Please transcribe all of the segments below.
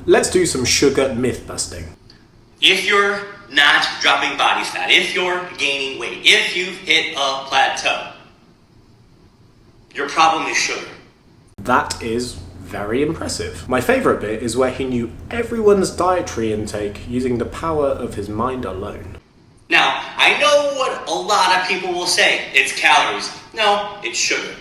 Let's do some sugar myth busting. If you're not dropping body fat, if you're gaining weight, if you've hit a plateau, your problem is sugar. That is very impressive. My favourite bit is where he knew everyone's dietary intake using the power of his mind alone. Now, I know what a lot of people will say. It's calories. No, it's sugar.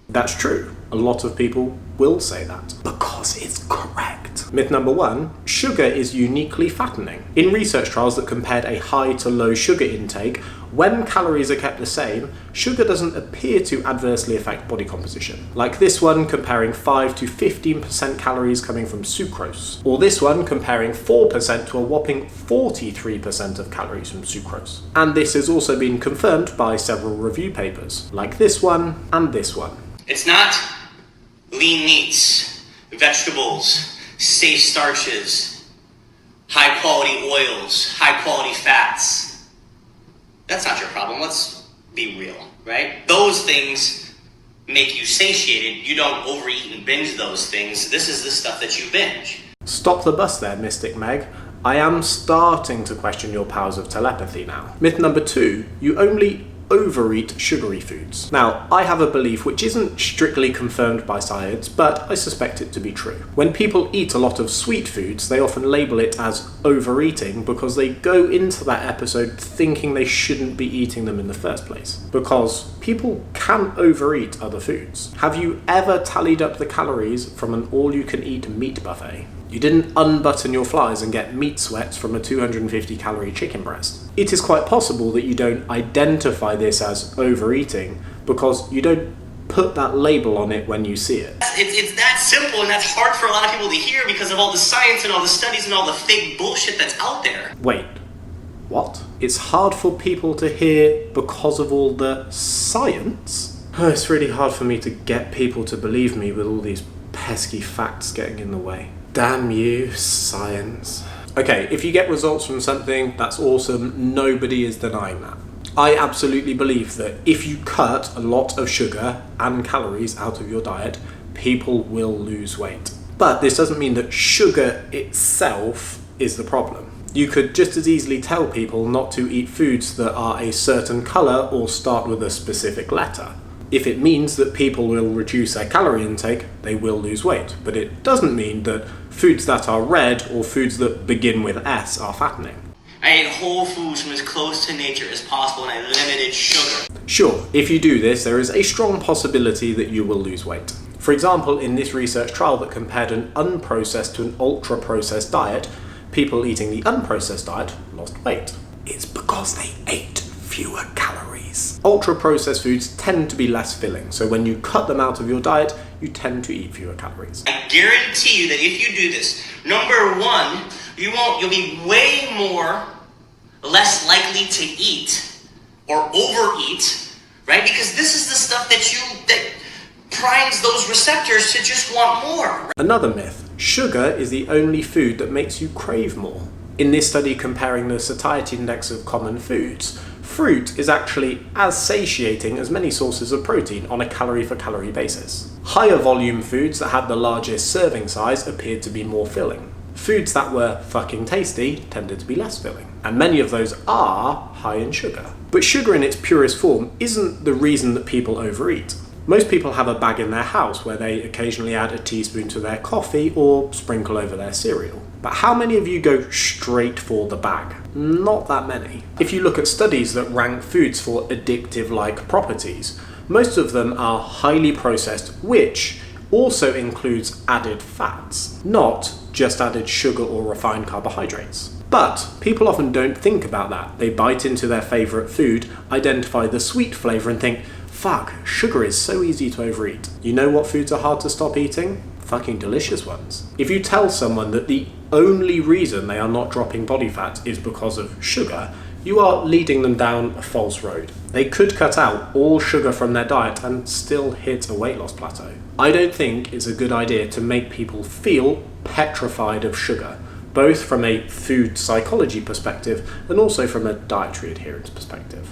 That's true. A lot of people will say that because it's correct. Myth number 1, sugar is uniquely fattening. In research trials that compared a high to low sugar intake, when calories are kept the same, sugar doesn't appear to adversely affect body composition. Like this one comparing 5 to 15% calories coming from sucrose, or this one comparing 4% to a whopping 43% of calories from sucrose. And this has also been confirmed by several review papers, like this one and this one. It's not lean meats, vegetables, safe starches, high quality oils, high quality fats. That's not your problem. Let's be real, right? Those things make you satiated. You don't overeat and binge those things. This is the stuff that you binge. Stop the bus there, Mystic Meg. I am starting to question your powers of telepathy now. Myth number 2, you only overeat sugary foods. Now, I have a belief which isn't strictly confirmed by science, but I suspect it to be true. When people eat a lot of sweet foods, they often label it as overeating because they go into that episode thinking they shouldn't be eating them in the first place. Because people can overeat other foods. Have you ever tallied up the calories from an all-you-can-eat meat buffet? You didn't unbutton your flies and get meat sweats from a 250 calorie chicken breast. It is quite possible that you don't identify this as overeating because you don't put that label on it when you see it. It's that simple, and that's hard for a lot of people to hear because of all the science and all the studies and all the fake bullshit that's out there. Wait, what? It's hard for people to hear because of all the science? Oh, it's really hard for me to get people to believe me with all these pesky facts getting in the way. Damn you, science. Okay, if you get results from something, that's awesome. Nobody is denying that. I absolutely believe that if you cut a lot of sugar and calories out of your diet, people will lose weight. But this doesn't mean that sugar itself is the problem. You could just as easily tell people not to eat foods that are a certain colour or start with a specific letter. If it means that people will reduce their calorie intake, they will lose weight. But it doesn't mean that foods that are red or foods that begin with S are fattening. I ate whole foods from as close to nature as possible and I limited sugar. Sure, if you do this, there is a strong possibility that you will lose weight. For example, in this research trial that compared an unprocessed to an ultra-processed diet, people eating the unprocessed diet lost weight. It's because they ate fewer calories. Ultra-processed foods tend to be less filling, so when you cut them out of your diet, you tend to eat fewer calories. I guarantee you that if you do this, number 1, you'll be way less likely to eat or overeat, right? Because this is the stuff that primes those receptors to just want more. Another myth, sugar is the only food that makes you crave more. In this study comparing the satiety index of common foods, fruit is actually as satiating as many sources of protein on a calorie for calorie basis. Higher volume foods that had the largest serving size appeared to be more filling. Foods that were fucking tasty tended to be less filling. And many of those are high in sugar. But sugar in its purest form isn't the reason that people overeat. Most people have a bag in their house where they occasionally add a teaspoon to their coffee or sprinkle over their cereal. But how many of you go straight for the bag? Not that many. If you look at studies that rank foods for addictive-like properties, most of them are highly processed, which also includes added fats, not just added sugar or refined carbohydrates. But people often don't think about that. They bite into their favourite food, identify the sweet flavour and think, fuck, sugar is so easy to overeat. You know what foods are hard to stop eating? Fucking delicious ones. If you tell someone that the only reason they are not dropping body fat is because of sugar, you are leading them down a false road. They could cut out all sugar from their diet and still hit a weight loss plateau. I don't think it's a good idea to make people feel petrified of sugar, both from a food psychology perspective and also from a dietary adherence perspective.